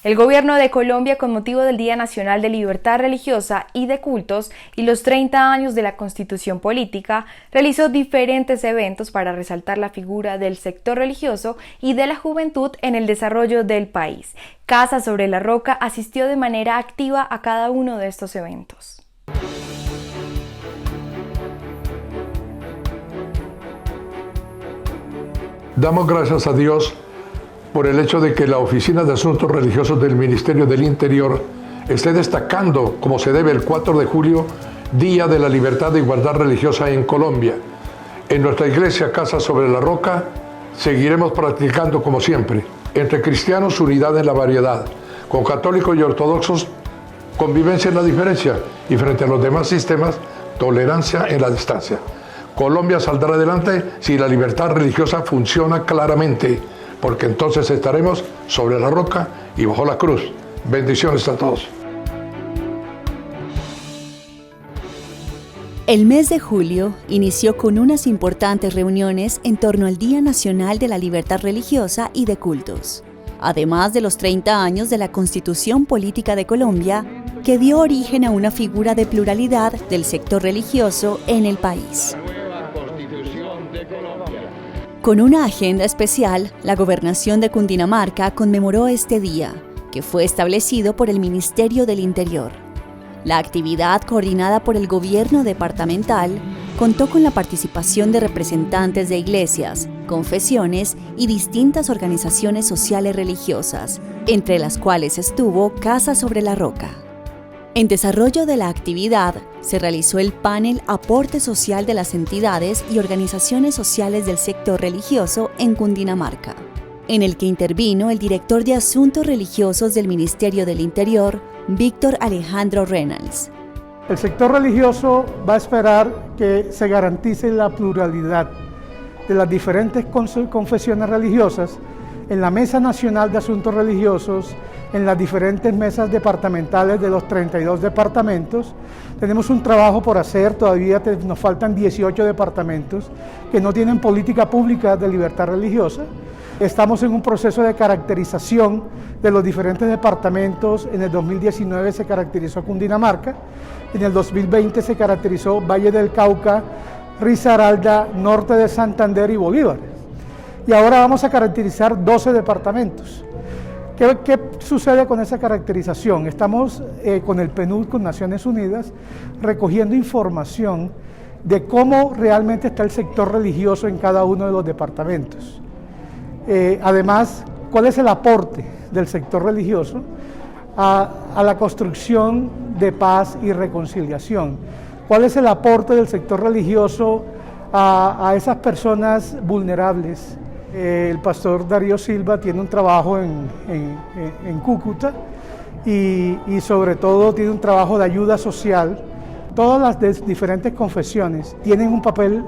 El gobierno de Colombia, con motivo del Día Nacional de Libertad Religiosa y de Cultos y los 30 años de la Constitución Política, realizó diferentes eventos para resaltar la figura del sector religioso y de la juventud en el desarrollo del país. Casa sobre la Roca asistió de manera activa a cada uno de estos eventos. Damos gracias a Dios por el hecho de que la Oficina de Asuntos Religiosos del Ministerio del Interior esté destacando, como se debe, el 4 de julio, Día de la Libertad e Igualdad Religiosa en Colombia. En nuestra iglesia Casa sobre la Roca seguiremos practicando, como siempre, entre cristianos unidad en la variedad, con católicos y ortodoxos convivencia en la diferencia y frente a los demás sistemas, tolerancia en la distancia. Colombia saldrá adelante si la libertad religiosa funciona claramente, porque entonces estaremos sobre la roca y bajo la cruz. Bendiciones a todos. El mes de julio inició con unas importantes reuniones en torno al Día Nacional de la Libertad Religiosa y de Cultos, además de los 30 años de la Constitución Política de Colombia, que dio origen a una figura de pluralidad del sector religioso en el país. Con una agenda especial, la Gobernación de Cundinamarca conmemoró este día, que fue establecido por el Ministerio del Interior. La actividad, coordinada por el gobierno departamental, contó con la participación de representantes de iglesias, confesiones y distintas organizaciones sociales religiosas, entre las cuales estuvo Casa sobre la Roca. En desarrollo de la actividad, se realizó el panel Aporte Social de las entidades y organizaciones sociales del sector religioso en Cundinamarca, en el que intervino el director de Asuntos Religiosos del Ministerio del Interior, Víctor Alejandro Reynolds. El sector religioso va a esperar que se garantice la pluralidad de las diferentes confesiones religiosas en la Mesa Nacional de Asuntos Religiosos, en las diferentes mesas departamentales de los 32 departamentos. Tenemos un trabajo por hacer, todavía nos faltan 18 departamentos que no tienen política pública de libertad religiosa. Estamos en un proceso de caracterización de los diferentes departamentos. En el 2019 se caracterizó Cundinamarca, en el 2020 se caracterizó Valle del Cauca, Risaralda, Norte de Santander y Bolívar. Y ahora vamos a caracterizar 12 departamentos. ¿Qué sucede con esa caracterización? Estamos con el PNUD, con Naciones Unidas, recogiendo información de cómo realmente está el sector religioso en cada uno de los departamentos. Además, ¿cuál es el aporte del sector religioso a la construcción de paz y reconciliación? ¿Cuál es el aporte del sector religioso a esas personas vulnerables? El pastor Darío Silva tiene un trabajo en Cúcuta y sobre todo tiene un trabajo de ayuda social. Todas las diferentes confesiones tienen un papel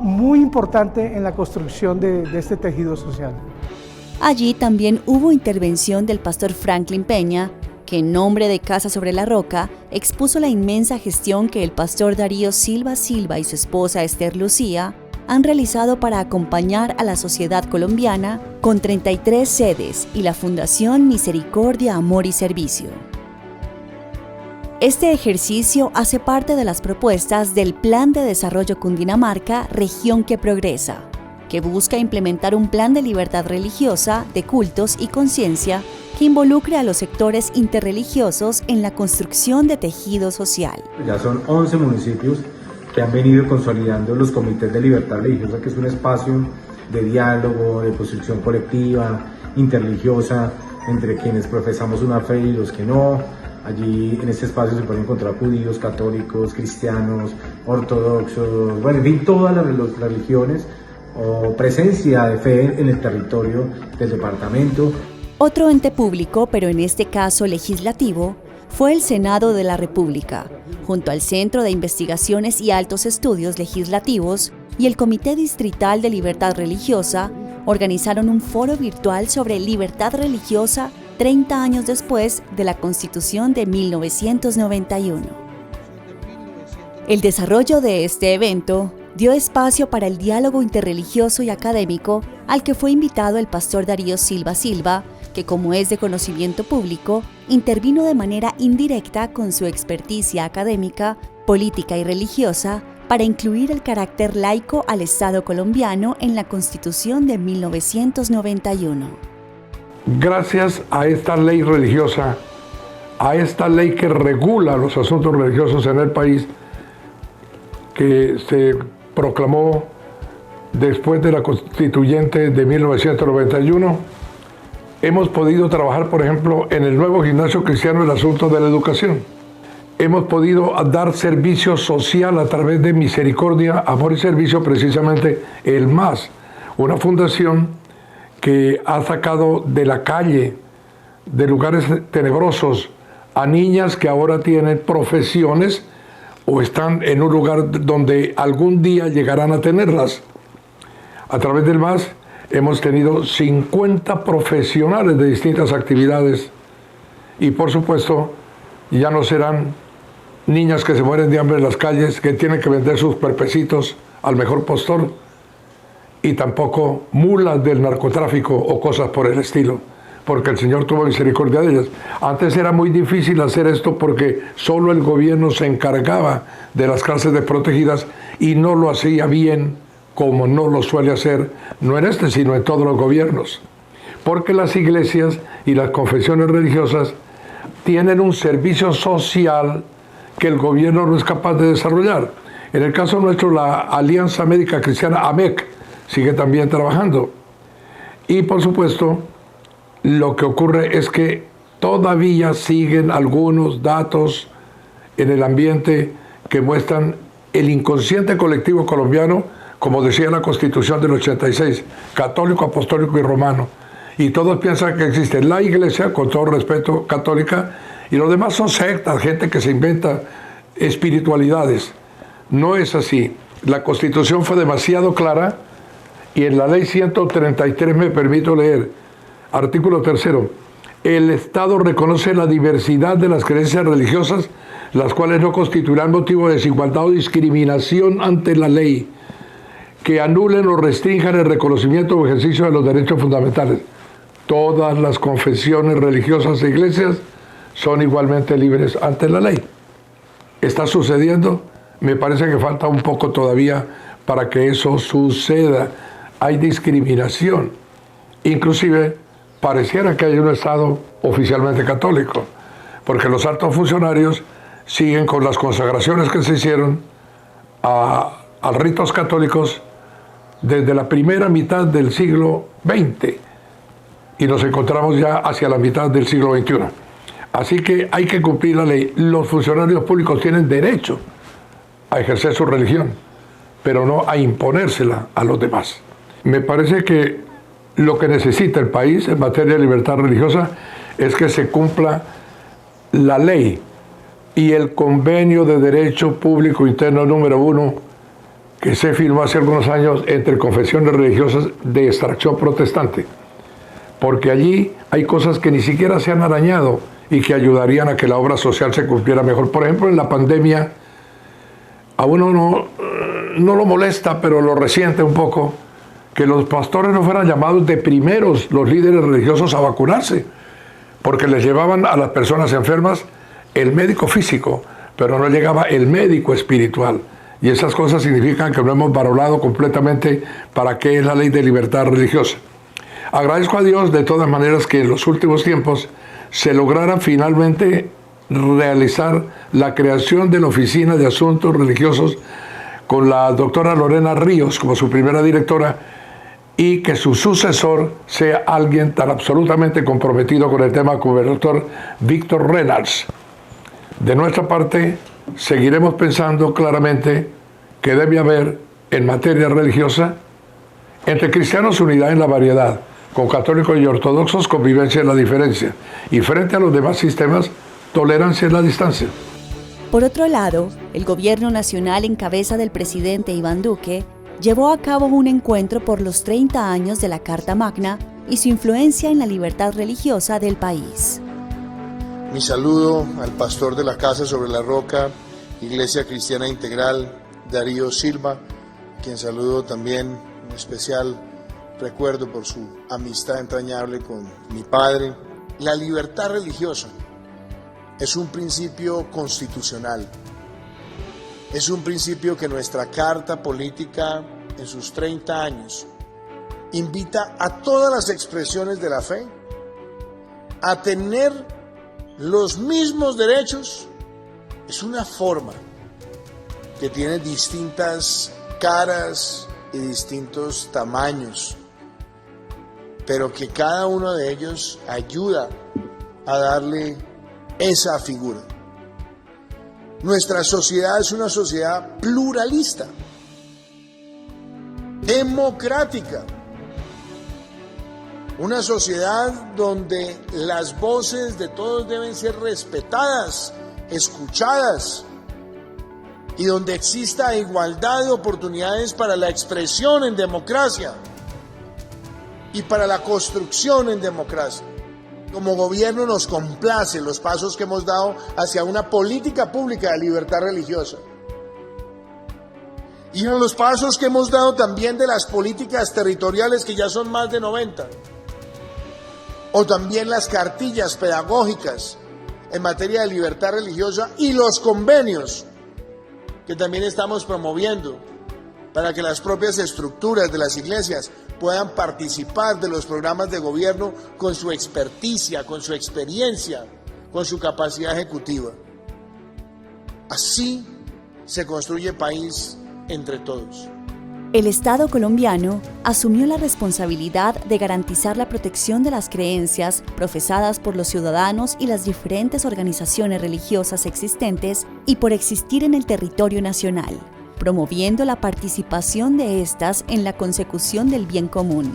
muy importante en la construcción de este tejido social. Allí también hubo intervención del pastor Franklin Peña, que en nombre de Casa sobre la Roca expuso la inmensa gestión que el pastor Darío Silva y su esposa Esther Lucía han realizado para acompañar a la sociedad colombiana con 33 sedes y la Fundación Misericordia, Amor y Servicio. Este ejercicio hace parte de las propuestas del Plan de Desarrollo Cundinamarca Región que Progresa, que busca implementar un plan de libertad religiosa, de cultos y conciencia que involucre a los sectores interreligiosos en la construcción de tejido social. Ya son 11 municipios que han venido consolidando los comités de libertad religiosa, que es un espacio de diálogo, de construcción colectiva, interreligiosa, entre quienes profesamos una fe y los que no. Allí en este espacio se pueden encontrar judíos, católicos, cristianos, ortodoxos, bueno, en fin, todas las religiones o presencia de fe en el territorio del departamento. Otro ente público, pero en este caso legislativo, fue el Senado de la República, junto al Centro de Investigaciones y Altos Estudios Legislativos y el Comité Distrital de Libertad Religiosa, organizaron un foro virtual sobre libertad religiosa 30 años después de la Constitución de 1991. El desarrollo de este evento dio espacio para el diálogo interreligioso y académico al que fue invitado el pastor Darío Silva, que, como es de conocimiento público, intervino de manera indirecta con su experticia académica, política y religiosa para incluir el carácter laico al Estado colombiano en la Constitución de 1991. Gracias a esta ley religiosa, a esta ley que regula los asuntos religiosos en el país, que se proclamó después de la Constituyente de 1991, hemos podido trabajar, por ejemplo, en el nuevo gimnasio cristiano el asunto de la educación. Hemos podido dar servicio social a través de Misericordia, Amor y Servicio, precisamente el MAS, una fundación que ha sacado de la calle, de lugares tenebrosos, a niñas que ahora tienen profesiones o están en un lugar donde algún día llegarán a tenerlas. A través del MAS hemos tenido 50 profesionales de distintas actividades y, por supuesto, ya no serán niñas que se mueren de hambre en las calles, que tienen que vender sus cuerpecitos al mejor postor, y tampoco mulas del narcotráfico o cosas por el estilo, porque el Señor tuvo misericordia de ellas. Antes era muy difícil hacer esto porque solo el gobierno se encargaba de las clases desprotegidas y no lo hacía bien, como no lo suele hacer, no en este, sino en todos los gobiernos. Porque las iglesias y las confesiones religiosas tienen un servicio social que el gobierno no es capaz de desarrollar. En el caso nuestro, la Alianza Médica Cristiana, AMEC, sigue también trabajando. Y por supuesto, lo que ocurre es que todavía siguen algunos datos en el ambiente que muestran el inconsciente colectivo colombiano, como decía la Constitución del 86, católico, apostólico y romano. Y todos piensan que existe la iglesia, con todo respeto, católica, y los demás son sectas, gente que se inventa espiritualidades. No es así. La Constitución fue demasiado clara y en la Ley 133 me permito leer, artículo 3, el Estado reconoce la diversidad de las creencias religiosas, las cuales no constituirán motivo de desigualdad o discriminación ante la ley, que anulen o restrinjan el reconocimiento o ejercicio de los derechos fundamentales. Todas las confesiones religiosas e iglesias son igualmente libres ante la ley. ¿Está sucediendo? Me parece que falta un poco todavía para que eso suceda. Hay discriminación. Inclusive, pareciera que hay un Estado oficialmente católico, porque los altos funcionarios siguen con las consagraciones que se hicieron a ritos católicos desde la primera mitad del siglo XX y nos encontramos ya hacia la mitad del siglo XXI. Así que hay que cumplir la ley. Los funcionarios públicos tienen derecho a ejercer su religión, pero no a imponérsela a los demás. Me parece que lo que necesita el país en materia de libertad religiosa es que se cumpla la ley y el convenio de derecho público interno número 1 que se firmó hace algunos años entre confesiones religiosas de extracción protestante, porque allí hay cosas que ni siquiera se han arañado y que ayudarían a que la obra social se cumpliera mejor. Por ejemplo, en la pandemia, a uno no lo molesta, pero lo resiente un poco, que los pastores no fueran llamados de primeros, los líderes religiosos, a vacunarse, porque les llevaban a las personas enfermas el médico físico, pero no llegaba el médico espiritual. Y esas cosas significan que no hemos valorado completamente para qué es la ley de libertad religiosa. Agradezco a Dios de todas maneras que en los últimos tiempos se lograra finalmente realizar la creación de la Oficina de Asuntos Religiosos con la doctora Lorena Ríos como su primera directora, y que su sucesor sea alguien tan absolutamente comprometido con el tema como el doctor Víctor Reynolds. De nuestra parte, seguiremos pensando claramente que debe haber, en materia religiosa, entre cristianos unidad en la variedad, con católicos y ortodoxos convivencia en la diferencia, y frente a los demás sistemas, tolerancia en la distancia. Por otro lado, el gobierno nacional en cabeza del presidente Iván Duque llevó a cabo un encuentro por los 30 años de la Carta Magna y su influencia en la libertad religiosa del país. Mi saludo al pastor de la Casa sobre la Roca, Iglesia Cristiana Integral, Darío Silva, quien saludo también en especial recuerdo por su amistad entrañable con mi padre. La libertad religiosa es un principio constitucional. Es un principio que nuestra Carta Política, en sus 30 años, invita a todas las expresiones de la fe a tener los mismos derechos. Es una forma que tiene distintas caras y distintos tamaños, pero que cada uno de ellos ayuda a darle esa figura. Nuestra sociedad es una sociedad pluralista, democrática, una sociedad donde las voces de todos deben ser respetadas, escuchadas, y donde exista igualdad de oportunidades para la expresión en democracia y para la construcción en democracia. Como gobierno nos complace los pasos que hemos dado hacia una política pública de libertad religiosa. Y en los pasos que hemos dado también de las políticas territoriales, que ya son más de 90. O también las cartillas pedagógicas en materia de libertad religiosa y los convenios que también estamos promoviendo para que las propias estructuras de las iglesias puedan participar de los programas de gobierno con su experticia, con su experiencia, con su capacidad ejecutiva. Así se construye país entre todos. El Estado colombiano asumió la responsabilidad de garantizar la protección de las creencias profesadas por los ciudadanos y las diferentes organizaciones religiosas existentes y por existir en el territorio nacional, promoviendo la participación de estas en la consecución del bien común,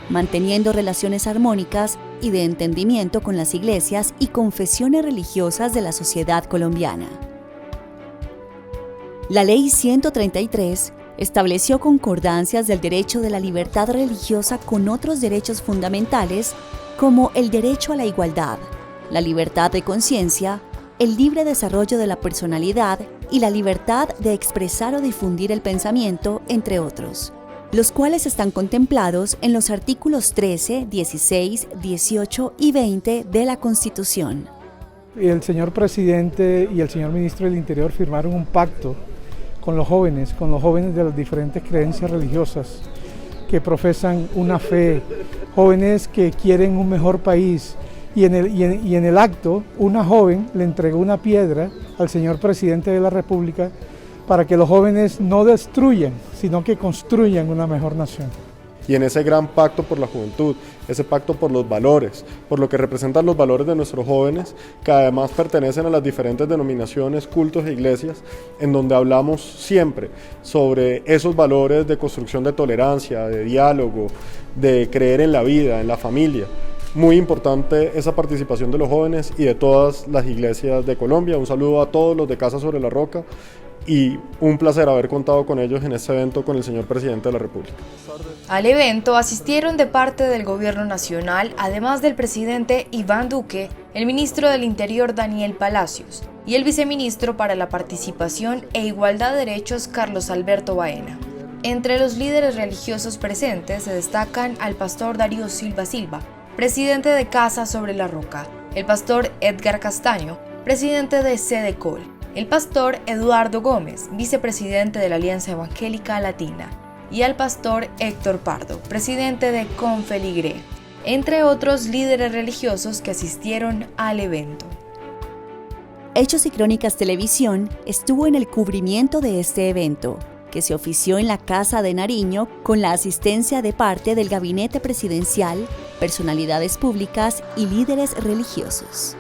manteniendo relaciones armónicas y de entendimiento con las iglesias y confesiones religiosas de la sociedad colombiana. La Ley 133 estableció concordancias del derecho de la libertad religiosa con otros derechos fundamentales como el derecho a la igualdad, la libertad de conciencia, el libre desarrollo de la personalidad y la libertad de expresar o difundir el pensamiento, entre otros, los cuales están contemplados en los artículos 13, 16, 18 y 20 de la Constitución. El señor presidente y el señor ministro del Interior firmaron un pacto con los jóvenes de las diferentes creencias religiosas que profesan una fe, jóvenes que quieren un mejor país. Y en el acto, una joven le entregó una piedra al señor presidente de la República para que los jóvenes no destruyan, sino que construyan una mejor nación. Y en ese gran pacto por la juventud, ese pacto por los valores, por lo que representan los valores de nuestros jóvenes, que además pertenecen a las diferentes denominaciones, cultos e iglesias, en donde hablamos siempre sobre esos valores de construcción de tolerancia, de diálogo, de creer en la vida, en la familia. Muy importante esa participación de los jóvenes y de todas las iglesias de Colombia. Un saludo a todos los de Casa sobre la Roca y un placer haber contado con ellos en este evento con el señor presidente de la República. Al evento asistieron de parte del Gobierno Nacional, además del presidente Iván Duque, el ministro del Interior Daniel Palacios y el viceministro para la Participación e Igualdad de Derechos Carlos Alberto Baena. Entre los líderes religiosos presentes se destacan al pastor Darío Silva Silva, presidente de Casa sobre la Roca, el pastor Edgar Castaño, presidente de Sedecol, el pastor Eduardo Gómez, vicepresidente de la Alianza Evangélica Latina, y al pastor Héctor Pardo, presidente de Confeligre, entre otros líderes religiosos que asistieron al evento. Hechos y Crónicas Televisión estuvo en el cubrimiento de este evento, que se ofició en la Casa de Nariño con la asistencia de parte del Gabinete Presidencial, personalidades públicas y líderes religiosos.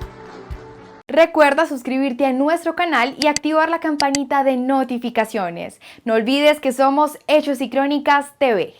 Recuerda suscribirte a nuestro canal y activar la campanita de notificaciones. No olvides que somos Hechos y Crónicas TV.